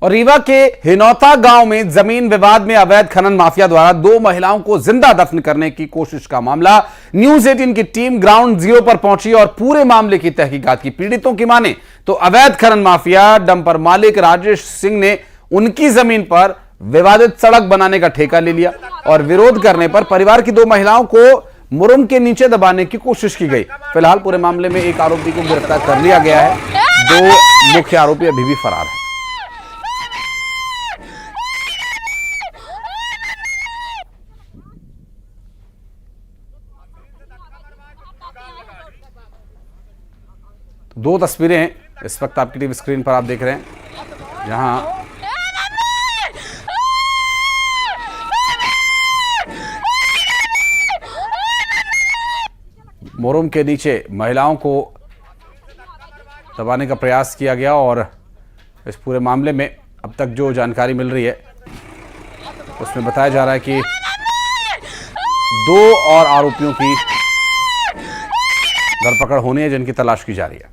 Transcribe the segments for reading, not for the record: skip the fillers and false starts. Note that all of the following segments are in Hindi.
और रीवा के हिनौता गांव में जमीन विवाद में अवैध खनन माफिया द्वारा 2 महिलाओं को जिंदा दफन करने की कोशिश का मामला। न्यूज 18 की टीम ग्राउंड जीरो पर पहुंची और पूरे मामले की तहकीकात की। पीड़ितों की माने तो अवैध खनन माफिया डंपर मालिक राजेश सिंह ने उनकी जमीन पर विवादित सड़क बनाने का ठेका ले लिया और विरोध करने पर परिवार की 2 महिलाओं को मुरुम के नीचे दबाने की कोशिश की गई। फिलहाल पूरे मामले में एक आरोपी को गिरफ्तार कर लिया गया है। 2 मुख्य आरोपी अभी भी फरार हैं। दो तस्वीरें हैं इस वक्त आपकी टीवी स्क्रीन पर आप देख रहे हैं, जहां मोरुम के नीचे महिलाओं को दबाने का प्रयास किया गया और इस पूरे मामले में अब तक जो जानकारी मिल रही है उसमें बताया जा रहा है कि 2 और आरोपियों की धरपकड़ होनी है, जिनकी तलाश की जा रही है।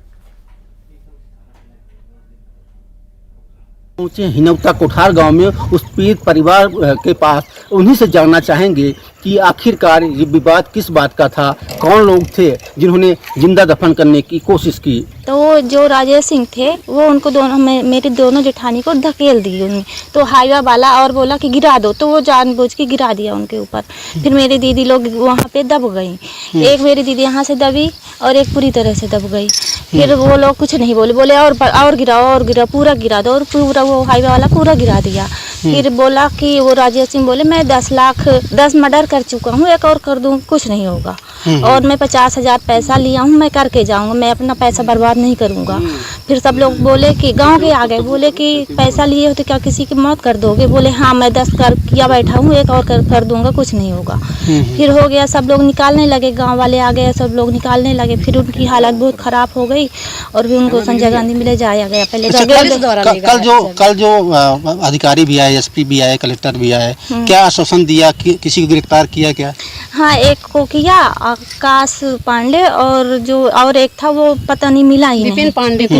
पहुंचे हिनौता कोठार गांव में उस पीड़ित परिवार के पास, उन्हीं से जानना चाहेंगे कि आखिरकार ये विवाद किस बात का था, कौन लोग थे जिन्होंने जिंदा दफन करने की कोशिश की। तो वो जो राजेश सिंह थे वो उनको दोनों मेरी दोनों जेठानी को धकेल दी उन्हें, तो हाईवा वाला और बोला कि गिरा दो, तो वो जानबूझ के गिरा दिया उनके ऊपर। फिर मेरी दीदी लोग वहाँ पे दब गई, एक मेरी दीदी यहाँ से दबी और एक पूरी तरह से दब गई। फिर वो लोग कुछ नहीं बोले और गिरा पूरा गिरा दो, और पूरा वो हाईवा वाला पूरा गिरा दिया। फिर बोला कि वो राजेश सिंह बोले मैं 10 मर्डर कर चुका हूँ, एक और कर दूँ कुछ नहीं होगा, और मैं 50,000 पैसा लिया हूँ, मैं करके जाऊँगा, मैं अपना पैसा बर्बाद नहीं करूँगा। फिर सब लोग बोले कि गांव के आ गए, बोले कि पैसा लिए हो तो क्या किसी की मौत कर दोगे? बोले हाँ मैं 10 कर किया बैठा हूँ, एक और कर दूंगा, कुछ नहीं होगा। फिर हो गया, सब लोग निकालने लगे, गांव वाले आ गए, सब लोग निकालने लगे। फिर उनकी हालत बहुत खराब हो गई और फिर उनको संजय गांधी में ले जाया गया। पहले कल जो अधिकारी भी आए, एसपी भी आए, कलेक्टर भी आए, क्या आश्वासन दिया कि किसी को गिरफ्तार किया क्या? हाँ, एक को किया आकाश पांडे, और एक था वो पता नहीं मिला ही नहीं, विपिन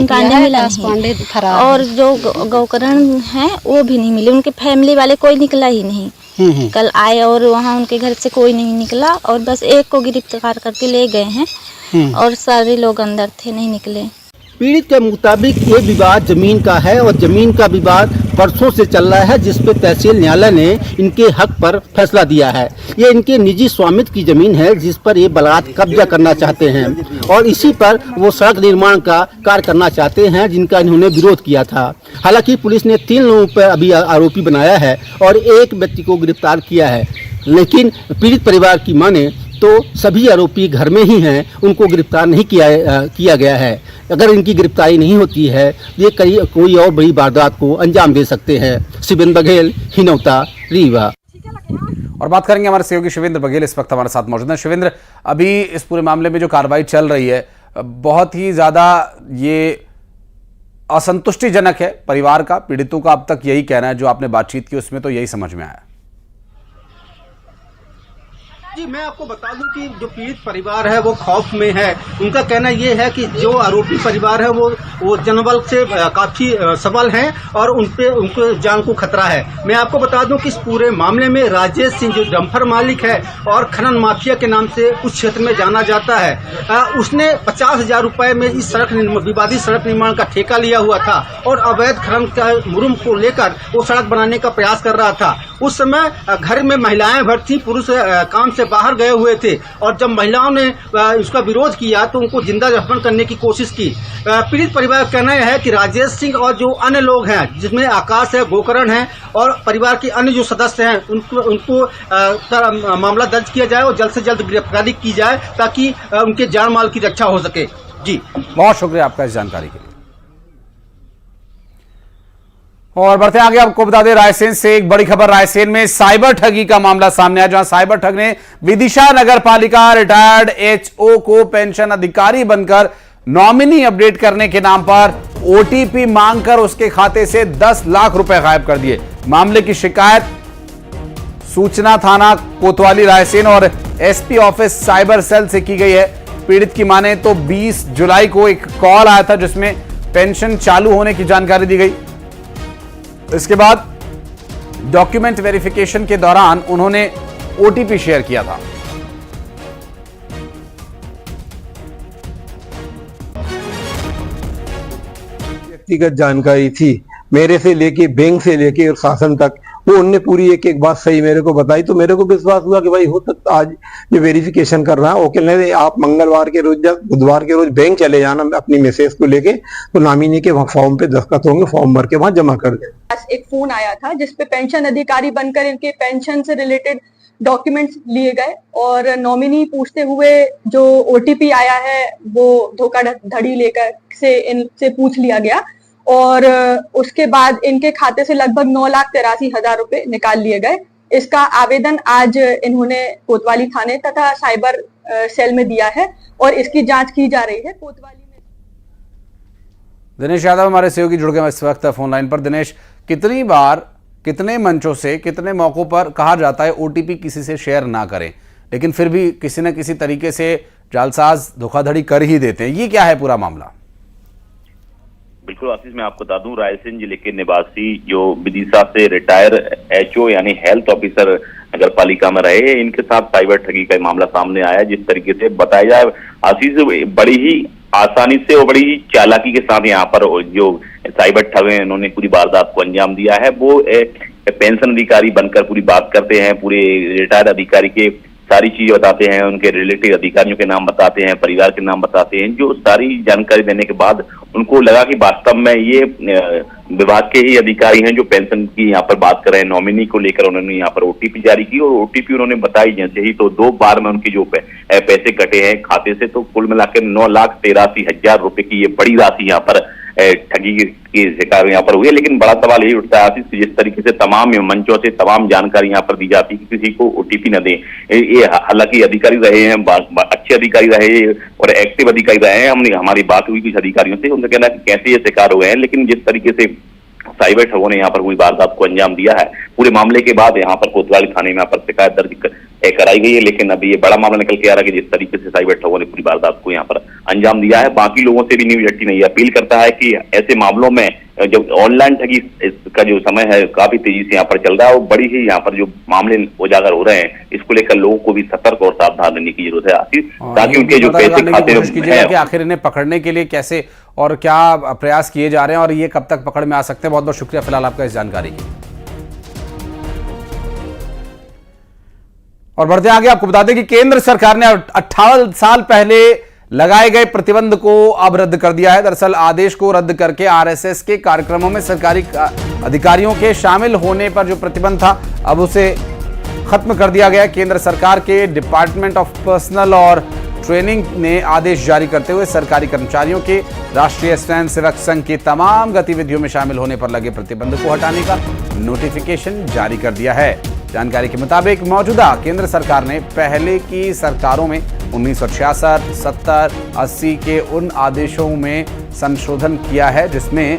पांडे मिला नहीं, और जो गौकरण है वो भी नहीं मिले। उनके फैमिली वाले कोई निकला ही नहीं। कल आए और वहाँ उनके घर से कोई नहीं निकला, और बस एक को गिरफ्तार करके ले गए हैं और सारे लोग अंदर थे, नहीं निकले। पीड़ित के मुताबिक ये विवाद जमीन का है और जमीन का विवाद वर्षों से चल रहा है, जिस पे तहसील न्यायालय ने इनके हक पर फैसला दिया है। ये इनके निजी स्वामित्व की जमीन है जिस पर ये बलात् कब्जा करना चाहते हैं, और इसी पर वो सड़क निर्माण का कार्य करना चाहते हैं जिनका इन्होंने विरोध किया था। हालांकि पुलिस ने 3 लोगों पर अभी आरोपी बनाया है और एक व्यक्ति को गिरफ्तार किया है, लेकिन पीड़ित परिवार की माने तो सभी आरोपी घर में ही हैं, उनको गिरफ्तार नहीं किया गया है। अगर इनकी गिरफ्तारी नहीं होती है ये कोई और बड़ी वारदात को अंजाम दे सकते हैं। शिवेंद्र बघेल, हिनौता, रीवा। और बात करेंगे हमारे सहयोगी शिवेंद्र बघेल इस वक्त हमारे साथ मौजूद हैं। शिवेंद्र, अभी इस पूरे मामले में जो कार्रवाई चल रही है बहुत ही ज्यादा ये असंतुष्टिजनक है परिवार का, पीड़ितों का अब तक यही कहना है, जो आपने बातचीत की उसमें तो यही समझ में आया। जी, मैं आपको बता दूं कि जो पीड़ित परिवार है वो खौफ में है। उनका कहना ये है कि जो आरोपी परिवार है वो जनबल से काफी सबल हैं और उनको जान को खतरा है। मैं आपको बता दूं कि इस पूरे मामले में राजेश सिंह जो डंपर मालिक है और खनन माफिया के नाम से उस क्षेत्र में जाना जाता है, उसने 50,000 रुपए में इस विवादित सड़क निर्माण का ठेका लिया हुआ था और अवैध खनन का मुरुम को लेकर वो सड़क बनाने का प्रयास कर रहा था। उस समय घर में महिलाएं भर थी, पुरुष काम से बाहर गए हुए थे, और जब महिलाओं ने इसका विरोध किया तो उनको जिंदा दफन करने की कोशिश की। पीड़ित परिवार का कहना है कि राजेश सिंह और जो अन्य लोग हैं, जिसमें आकाश है, गोकरण है और परिवार के अन्य जो सदस्य हैं, उनको मामला दर्ज किया जाए और जल्द से जल्द गिरफ्तारी की जाए ताकि उनके जान माल की रक्षा हो सके। जी, बहुत शुक्रिया आपका इस जानकारी के लिए। और बढ़ते आगे, आपको बता दें रायसेन से एक बड़ी खबर। रायसेन में साइबर ठगी का मामला सामने आया, जहां साइबर ठग ने विदिशा नगर पालिका रिटायर्ड एचओ को पेंशन अधिकारी बनकर नॉमिनी अपडेट करने के नाम पर ओटीपी मांगकर उसके खाते से 10 लाख रुपए गायब कर दिए। मामले की शिकायत सूचना थाना कोतवाली रायसेन और एसपी ऑफिस साइबर सेल से की गई है। पीड़ित की माने तो 20 जुलाई को एक कॉल आया था जिसमें पेंशन चालू होने की जानकारी दी गई। इसके बाद डॉक्यूमेंट वेरिफिकेशन के दौरान उन्होंने ओटीपी शेयर किया था। व्यक्तिगत जानकारी थी, मेरे से लेके बैंक से लेके और शासन तक, वो उनने पूरी एक एक बात सही मेरे को बताई, तो मेरे को विश्वास हुआ कि भाई हो सकता आज ये वेरिफिकेशन कर रहा है। वो कह रहे आप मंगलवार के रोज या बुधवार के रोज बैंक चले जाना अपनी मैसेज को लेके, तो नामिनी के वहाँ फॉर्म पे दस्तखत होंगे, फॉर्म भर के वहाँ जमा कर दे। एक फोन आया था जिसपे पेंशन अधिकारी बनकर इनके पेंशन से रिलेटेड डॉक्यूमेंट्स लिए गए और नॉमिनी पूछते हुए जो ओटीपी आया है वो धोखाधड़ी लेकर से इनसे पूछ लिया गया और उसके बाद इनके खाते से लगभग 9,83,000 रुपए निकाल लिए गए। इसका आवेदन आज इन्होंने कोतवाली थाने तथा साइबर सेल में दिया है और इसकी जांच की जा रही है। कोतवाली में दिनेश यादव हमारे सहयोगी जुड़ गए इस वक्त फोन लाइन पर। दिनेश, कितनी बार, कितने मंचों से, कितने मौकों पर कहा जाता है ओटीपी किसी से शेयर ना करें, लेकिन फिर भी किसी न किसी तरीके से जालसाज धोखाधड़ी कर ही देते हैं। ये क्या है पूरा मामला? बिल्कुल आशीष, मैं आपको बता दूं, रायसेन जिले के निवासी जो विदिशा से रिटायर एचओ यानी हेल्थ ऑफिसर नगर पालिका में रहे, इनके साथ साइबर ठगी का मामला सामने आया। जिस तरीके से बताया जाए आशीष, बड़ी ही आसानी से और बड़ी ही चालाकी के साथ यहाँ पर जो साइबर ठग हैं इन्होंने पूरी वारदात को अंजाम दिया है। वो पेंशन अधिकारी बनकर पूरी बात करते हैं, पूरे रिटायर्ड अधिकारी के सारी चीजें बताते हैं, उनके रिलेटिव अधिकारियों के नाम बताते हैं, परिवार के नाम बताते हैं। जो सारी जानकारी देने के बाद उनको लगा कि वास्तव में ये विभाग के ही अधिकारी हैं जो पेंशन की यहाँ पर बात कर रहे हैं। नॉमिनी को लेकर उन्होंने यहाँ पर ओटीपी जारी की और ओटीपी उन्होंने बताई जैसे ही, तो 2 बार में उनके जो पैसे कटे हैं खाते से, तो कुल मिलाकर 9,83,000 रुपए की ये बड़ी राशि यहाँ पर ठगी की शिकार यहाँ पर हुई है। लेकिन बड़ा सवाल यही उठता है आशीष, जिस तरीके से तमाम मंचों से तमाम जानकारी यहाँ पर दी जाती है कि किसी को ओटीपी न दें। ये हालांकि अधिकारी रहे हैं, अच्छे अधिकारी रहे और एक्टिव अधिकारी रहे हैं। हमने हमारी बात हुई कुछ अधिकारियों से, उनका कहना है कि कैसे ये शिकार हुए हैं, लेकिन जिस तरीके से साइबर ठगों ने यहाँ पर हुई वारदात को अंजाम दिया है, पूरे मामले के बाद यहाँ पर कोतवाली थाने में यहाँ पर शिकायत दर्ज कराई गई है। लेकिन अभी ये बड़ा मामला निकल के आ रहा है कि जिस तरीके से साइबर ठगों ने पूरी वारदात को यहाँ पर अंजाम दिया है। बाकी लोगों से भी न्यूज 18 नहीं अपील करता है कि ऐसे मामलों में जब ऑनलाइन ठगी का जो समय है काफी तेजी से यहाँ पर चल रहा है और बड़ी ही यहाँ पर जो मामले उजागर हो रहे हैं, इसको लेकर लोगों को भी सतर्क और सावधान रहने की जरूरत है आशीष, ताकि उनके जो पैसे खाते हैं आखिर इन्हें पकड़ने के लिए कैसे और क्या प्रयास किए जा रहे हैं और ये कब तक पकड़ में आ सकते हैं। बहुत बहुत शुक्रिया फिलहाल आपका इस जानकारी की। और बढ़ते आगे आपको बता दें कि केंद्र सरकार ने 18 साल पहले लगाए गए प्रतिबंध को अब रद्द कर दिया है। दरअसल आदेश को रद्द करके आरएसएस के कार्यक्रमों में सरकारी अधिकारियों के शामिल होने पर जो प्रतिबंध था अब उसे खत्म कर दिया गया। केंद्र सरकार के डिपार्टमेंट ऑफ पर्सनल और ट्रेनिंग ने आदेश जारी करते हुए सरकारी कर्मचारियों के राष्ट्रीय स्वयं सेवक संघ की तमाम गतिविधियों में शामिल होने पर लगे प्रतिबंध को हटाने का नोटिफिकेशन जारी कर दिया है। जानकारी के मुताबिक मौजूदा केंद्र सरकार ने पहले की सरकारों में 1966, 70, 80 के उन आदेशों में संशोधन किया है जिसमें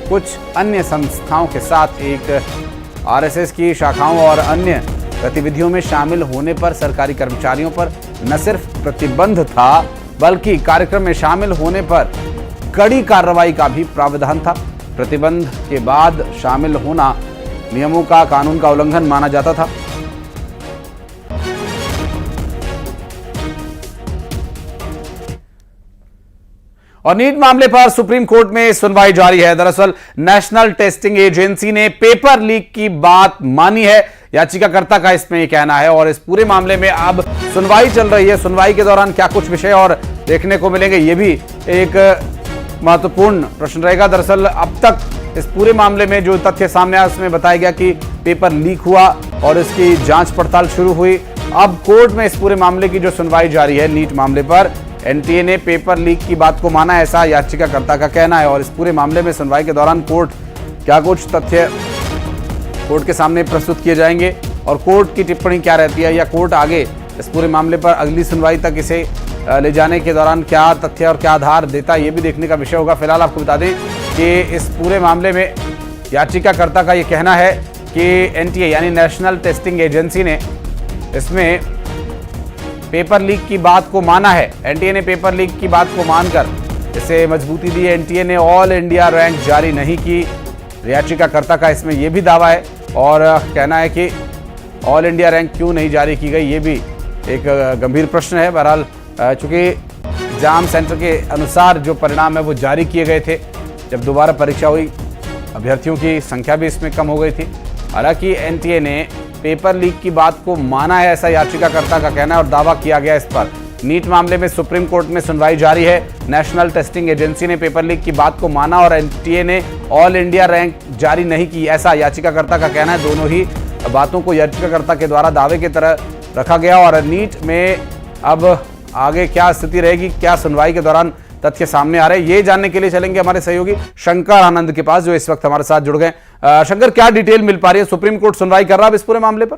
कुछ अन्य संस्थाओं के साथ एक आरएसएस की शाखाओं और अन्य गतिविधियों में शामिल होने पर सरकारी कर्मचारियों पर न सिर्फ प्रतिबंध था बल्कि कार्यक्रम में शामिल होने पर कड़ी कार्रवाई का भी प्रावधान था। प्रतिबंध के बाद शामिल होना नियमों का, कानून का उल्लंघन माना जाता था। और नीट मामले पर सुप्रीम कोर्ट में सुनवाई जारी है। दरअसल नेशनल टेस्टिंग एजेंसी ने पेपर लीक की बात मानी है, याचिकाकर्ता का इसमें कहना है और इस पूरे मामले में अब सुनवाई चल रही है। सुनवाई के दौरान क्या कुछ विषय और देखने को मिलेंगे, ये भी एक महत्वपूर्ण प्रश्न रहेगा। दरअसल अब तक इस पूरे मामले में जो तथ्य सामने आया उसमें बताया गया कि पेपर लीक हुआ और इसकी जांच पड़ताल शुरू हुई। अब कोर्ट में इस पूरे मामले की जो सुनवाई जारी है, नीट मामले पर एनटीए ने पेपर लीक की बात को माना, ऐसा याचिकाकर्ता का कहना है। और इस पूरे मामले में सुनवाई के दौरान कोर्ट क्या कुछ तथ्य कोर्ट के सामने प्रस्तुत किए जाएंगे और कोर्ट की टिप्पणी क्या रहती है, या कोर्ट आगे इस पूरे मामले पर अगली सुनवाई तक इसे ले जाने के दौरान क्या तथ्य और क्या आधार देता है, ये भी देखने का विषय होगा। फिलहाल आपको बता दें कि इस पूरे मामले में याचिकाकर्ता का ये कहना है कि एनटीए यानी नेशनल टेस्टिंग एजेंसी ने इसमें पेपर लीक की बात को माना है। एनटीए ने पेपर लीक की बात को मानकर इसे मजबूती दी है। एनटीए ने ऑल इंडिया रैंक जारी नहीं की याचिकाकर्ता का इसमें यह भी दावा है और कहना है कि ऑल इंडिया रैंक क्यों नहीं जारी की गई, ये भी एक गंभीर प्रश्न है। बहरहाल चूंकि एग्जाम सेंटर के अनुसार जो परिणाम है वो जारी किए गए थे, जब दोबारा परीक्षा हुई अभ्यर्थियों की संख्या भी इसमें कम हो गई थी। हालांकि एनटीए ने पेपर लीक की बात को माना है, ऐसा याचिकाकर्ता का कहना है और दावा किया गया इस पर। नीट मामले में सुप्रीम कोर्ट में सुनवाई जारी है। नेशनल टेस्टिंग एजेंसी ने पेपर लीक की बात को माना और एनटीए ने ऑल इंडिया रैंक जारी नहीं की, ऐसा याचिकाकर्ता का कहना है। दोनों ही बातों को याचिकाकर्ता के द्वारा दावे की तरह रखा गया और नीट में अब आगे क्या स्थिति रहेगी, क्या सुनवाई के दौरान तथ्य सामने आ रहे हैं, ये जानने के लिए चलेंगे हमारे सहयोगी शंकर आनंद के पास, जो इस वक्त हमारे साथ जुड़ गए। शंकर, क्या डिटेल मिल पा रही है? सुप्रीम कोर्ट सुनवाई कर रहा है इस पूरे मामले पर?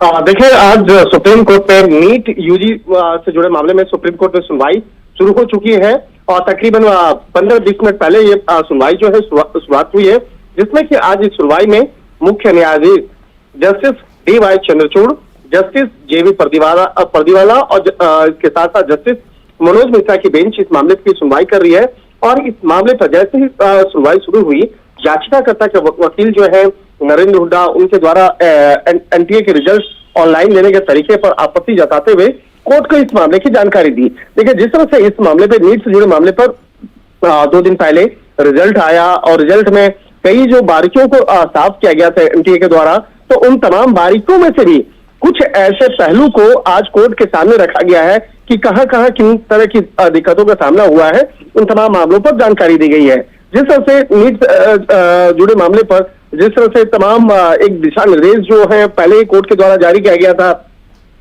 देखिए, आज सुप्रीम कोर्ट पे नीट यूजी से जुड़े मामले में सुप्रीम कोर्ट में सुनवाई शुरू हो चुकी है और तकरीबन 15-20 मिनट पहले ये सुनवाई जो है शुरुआत हुई है, जिसमें कि आज इस सुनवाई में मुख्य न्यायाधीश justice DY Chandrachud, justice JV Pardiwala और इसके साथ साथ जस्टिस मनोज मिश्रा की बेंच इस मामले की सुनवाई कर रही है। और इस मामले पर जैसे ही सुनवाई शुरू हुई, याचिकाकर्ता के वकील जो है नरेंद्र हुड्डा, उनके द्वारा एनटीए के रिजल्ट ऑनलाइन लेने के तरीके पर आपत्ति जताते हुए कोर्ट को इस मामले की जानकारी दी। देखिए, जिस तरह से इस मामले पर नीट से जुड़े मामले पर 2 दिन पहले रिजल्ट आया और रिजल्ट में कई जो बारीकियों को साफ किया गया था एनटीए के द्वारा, तो उन तमाम बारीकियों में से भी कुछ ऐसे पहलू को आज कोर्ट के सामने रखा गया है कि कहां कहां किन तरह की दिक्कतों का सामना हुआ है, उन तमाम मामलों पर जानकारी दी गई है। जिस तरह से नीट जुड़े मामले पर जिस तरह से तमाम एक दिशा निर्देश जो है पहले कोर्ट के द्वारा जारी किया गया था,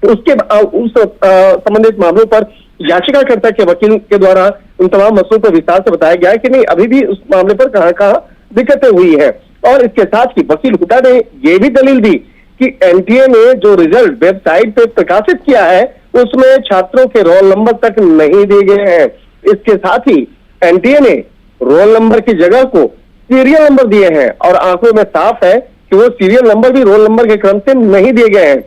उसके उस संबंधित मामलों पर याचिकाकर्ता के वकील के द्वारा उन तमाम मसलों पर विस्तार से बताया गया है कि नहीं, अभी भी उस मामले पर कहां कहां दिक्कतें हुई है। और इसके साथ ही वकील हुड्डा ने यह भी दलील दी कि एनटीए ने जो रिजल्ट वेबसाइट पे प्रकाशित किया है उसमें छात्रों के रोल नंबर तक नहीं दिए गए हैं। इसके साथ ही एनटीए ने रोल नंबर की जगह को सीरियल नंबर दिए हैं और आंखों में साफ है कि वो सीरियल नंबर भी रोल नंबर के क्रम से नहीं दिए गए हैं,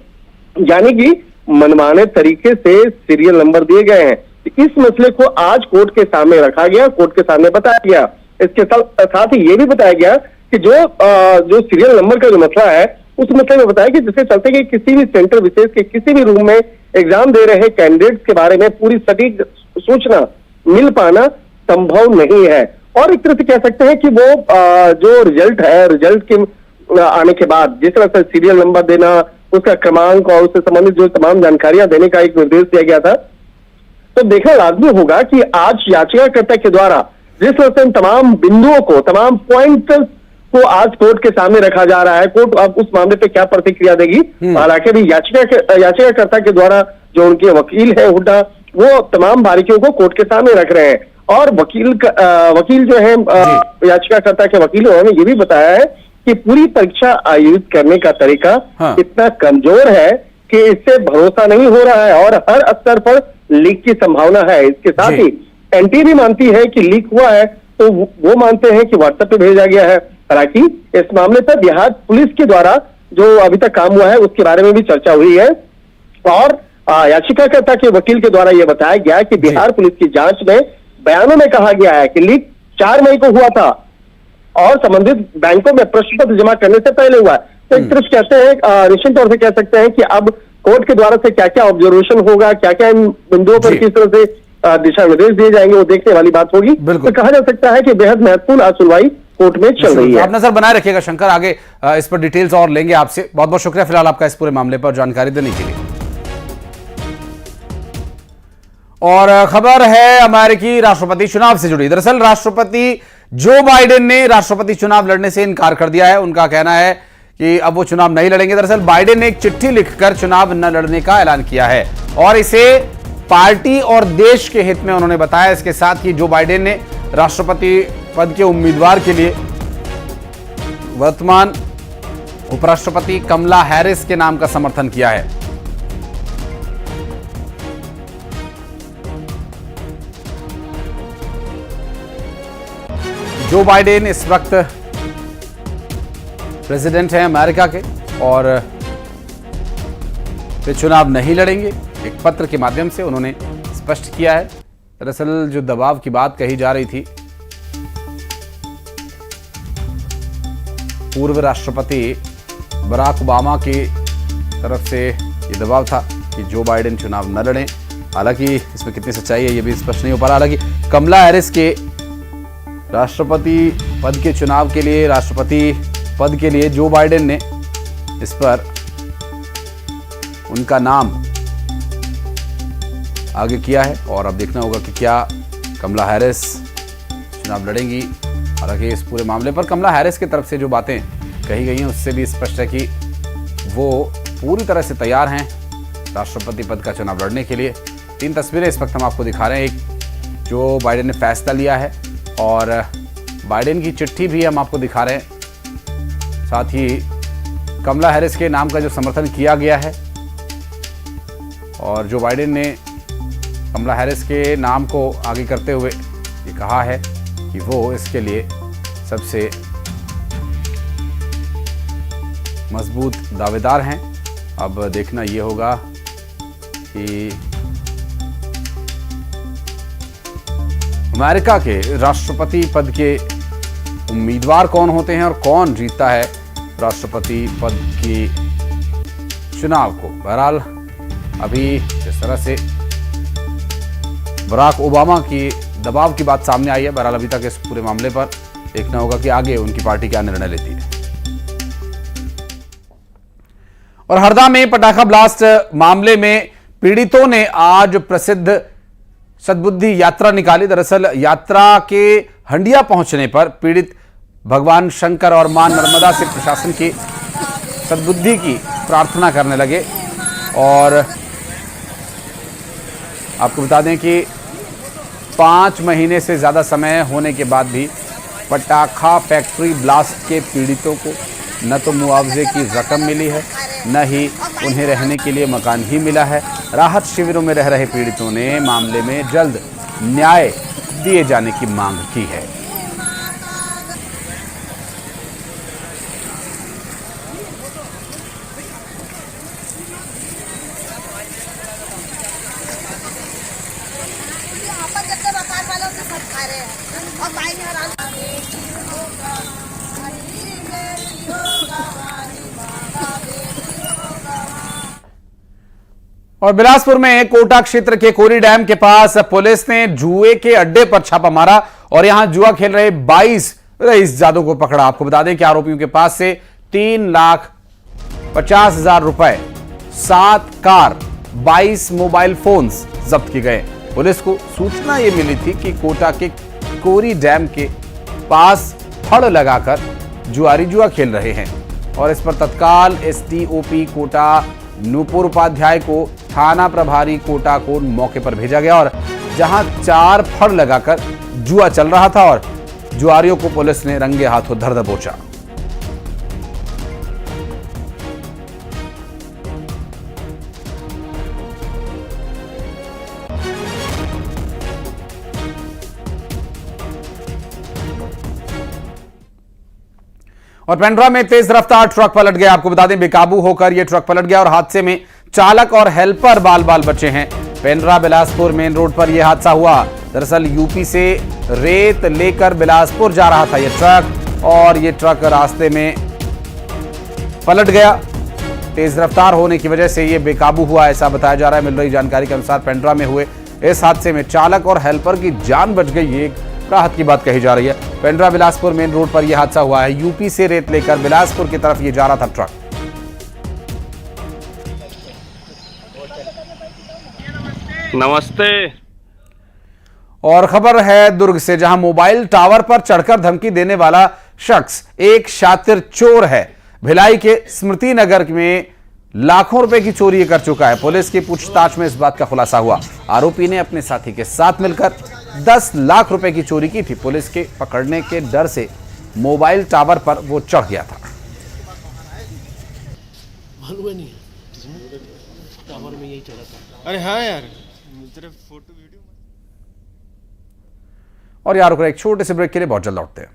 यानी कि मनमाने तरीके से सीरियल नंबर दिए गए हैं। इस मसले को आज कोर्ट के सामने रखा गया, कोर्ट के सामने बताया गया। इसके साथ ही ये भी बताया गया कि जो सीरियल नंबर का जो मसला है, उस मसले में बताया कि जिसके चलते कि किसी भी सेंटर विशेष के किसी भी रूम में एग्जाम दे रहे कैंडिडेट्स के बारे में पूरी सटीक सूचना मिल पाना संभव नहीं है। और एक तरह से कह सकते हैं कि वो जो रिजल्ट है, रिजल्ट के आने के बाद जिस तरह से सीरियल नंबर देना, उसका क्रमांक और उससे संबंधित जो तमाम जानकारियां देने का एक निर्देश दिया गया था, तो देखना लाजमी होगा कि आज याचिकाकर्ता के द्वारा जिस तरह से इन तमाम बिंदुओं को, तमाम पॉइंट्स को आज कोर्ट के सामने रखा जा रहा है, कोर्ट अब उस मामले पे क्या प्रतिक्रिया देगी। हालांकि भी याचिकाकर्ता के द्वारा जो उनके वकील है हुड्डा, वो तमाम बारीकियों को कोर्ट के सामने रख रहे हैं। और वकील जो है याचिकाकर्ता के वकील, उन्होंने ये भी बताया है कि पूरी परीक्षा आयोजित करने का तरीका इतना कमजोर है कि इससे भरोसा नहीं हो रहा है और हर स्तर पर लीक की संभावना है। इसके साथ ही एनटीए भी मानती है कि लीक हुआ है, तो वो मानते हैं कि व्हाट्सएप पे भेजा गया है। हालांकि इस मामले पर बिहार पुलिस के द्वारा जो अभी तक काम हुआ है उसके बारे में भी चर्चा हुई है और याचिकाकर्ता के वकील के द्वारा यह बताया गया कि बिहार पुलिस की जांच में बयानों में कहा गया है कि लीक 4 मई को हुआ था और संबंधित बैंकों में प्रश्न पत्र जमा करने से पहले हुआ। तो एक तरफ कहते हैं, निश्चित तौर से कह सकते हैं कि अब कोर्ट के द्वारा से क्या क्या ऑब्जर्वेशन होगा, क्या क्या इन बिंदुओं पर किस तरह से दिशा निर्देश दिए जाएंगे, वो देखने वाली बात होगी। तो कहा जा सकता है कि बेहद महत्वपूर्ण आज सुनवाई कोर्ट में चल रही है। आप नजर बनाए रखिएगा शंकर, आगे इस पर डिटेल्स और लेंगे आपसे। बहुत बहुत शुक्रिया फिलहाल आपका इस पूरे मामले पर जानकारी देने के लिए। और खबर है अमेरिकी राष्ट्रपति चुनाव से जुड़ी। दरअसल राष्ट्रपति जो बाइडेन ने राष्ट्रपति चुनाव लड़ने से इनकार कर दिया है। उनका कहना है कि अब वो चुनाव नहीं लड़ेंगे। दरअसल बाइडेन ने एक चिट्ठी लिखकर चुनाव न लड़ने का ऐलान किया है और इसे पार्टी और देश के हित में उन्होंने बताया। इसके साथ ही जो बाइडेन ने राष्ट्रपति पद के उम्मीदवार के लिए वर्तमान उपराष्ट्रपति कमला हैरिस के नाम का समर्थन किया है। जो बाइडेन इस वक्त प्रेसिडेंट हैं अमेरिका के और वे चुनाव नहीं लड़ेंगे, एक पत्र के माध्यम से उन्होंने स्पष्ट किया है। दरअसल जो दबाव की बात कही जा रही थी पूर्व राष्ट्रपति बराक ओबामा की तरफ से ये दबाव था कि जो बाइडेन चुनाव न लड़ें। हालांकि इसमें कितनी सच्चाई है ये भी स्पष्ट नहीं हो पा रहा। हालांकि कमला हैरिस के राष्ट्रपति पद के चुनाव के लिए, राष्ट्रपति पद के लिए जो बाइडेन ने इस पर उनका नाम आगे किया है और अब देखना होगा कि क्या कमला हैरिस चुनाव लड़ेंगी। हालांकि इस पूरे मामले पर कमला हैरिस की तरफ से जो बातें कही गई हैं उससे भी स्पष्ट है कि वो पूरी तरह से तैयार हैं राष्ट्रपति पद का चुनाव लड़ने के लिए। 3 तस्वीरें इस वक्त हम आपको दिखा रहे हैं। एक जो बाइडेन ने फैसला लिया है और बाइडेन की चिट्ठी भी हम आपको दिखा रहे हैं। साथ ही कमला हैरिस के नाम का जो समर्थन किया गया है और जो बाइडेन ने कमला हैरिस के नाम को आगे करते हुए ये कहा है कि वो इसके लिए सबसे मजबूत दावेदार हैं। अब देखना ये होगा कि अमेरिका के राष्ट्रपति पद के उम्मीदवार कौन होते हैं और कौन जीतता है राष्ट्रपति पद की चुनाव को। बहरहाल अभी जिस तरह से बराक ओबामा की दबाव की बात सामने आई है, बहरहाल अभी तक इस पूरे मामले पर देखना होगा कि आगे उनकी पार्टी क्या निर्णय लेती है। और हरदा में पटाखा ब्लास्ट मामले में पीड़ितों ने आज प्रसिद्ध सद्बुद्धि यात्रा निकाली। दरअसल यात्रा के हंडिया पहुंचने पर पीड़ित भगवान शंकर और मां नर्मदा से प्रशासन की सद्बुद्धि की प्रार्थना करने लगे। और आपको बता दें कि 5 महीने से ज्यादा समय होने के बाद भी पटाखा फैक्ट्री ब्लास्ट के पीड़ितों को न तो मुआवजे की रकम मिली है, न ही उन्हें रहने के लिए मकान ही मिला है। राहत शिविरों में रह रहे पीड़ितों ने मामले में जल्द न्याय दिए जाने की मांग की है। और बिलासपुर में कोटा क्षेत्र के कोरी डैम के पास पुलिस ने जुए के अड्डे पर छापा मारा और यहां जुआ खेल रहे 22 रईसजादों को पकड़ा। आपको बता दें कि आरोपियों के पास से 3,50,000 रुपए, 7 कार, 22 मोबाइल फोन्स जब्त किए गए। पुलिस को सूचना यह मिली थी कि कोटा के कोरी डैम के पास फड़ लगाकर जुआरी जुआ खेल रहे हैं और इस पर तत्काल एसडीओपी कोटा नूपुर उपाध्याय को थाना प्रभारी कोटा को मौके पर भेजा गया और जहां 4 फड़ लगाकर जुआ चल रहा था और जुआरियों को पुलिस ने रंगे हाथों धर दबोचा। और पेंड्रा में तेज रफ्तार ट्रक पलट गया। आपको बता दें बेकाबू होकर यह ट्रक पलट गया और हादसे में चालक और हेल्पर बाल बाल बचे हैं। पेंड्रा बिलासपुर मेन रोड पर यह हादसा हुआ। दरअसल यूपी से रेत लेकर बिलासपुर जा रहा था यह ट्रक और यह ट्रक रास्ते में पलट गया। तेज रफ्तार होने की वजह से यह बेकाबू हुआ ऐसा बताया जा रहा है। मिल रही जानकारी के अनुसार पेंड्रा में हुए इस हादसे में चालक और हेल्पर की जान बच गई, ये राहत की बात कही जा रही है। पेंड्रा बिलासपुर मेन रोड पर यह हादसा हुआ है। यूपी से रेत लेकर बिलासपुर की तरफ ये जा रहा था ट्रक। नमस्ते। और खबर है दुर्ग से, जहां मोबाइल टावर पर चढ़कर धमकी देने वाला शख्स एक शातिर चोर है। भिलाई के स्मृति नगर में लाखों रुपए की चोरी कर चुका है। पुलिस की पूछताछ में इस बात का खुलासा हुआ। आरोपी ने अपने साथी के साथ मिलकर 10 लाख रुपए की चोरी की थी। पुलिस के पकड़ने के डर से मोबाइल टावर पर वो चढ़ गया था। टावर में यही चढ़ा था। अरे हाँ यार, तेरे फोटो वीडियो। और यार एक छोटे से ब्रेक के लिए बहुत जल्द लौटते हैं।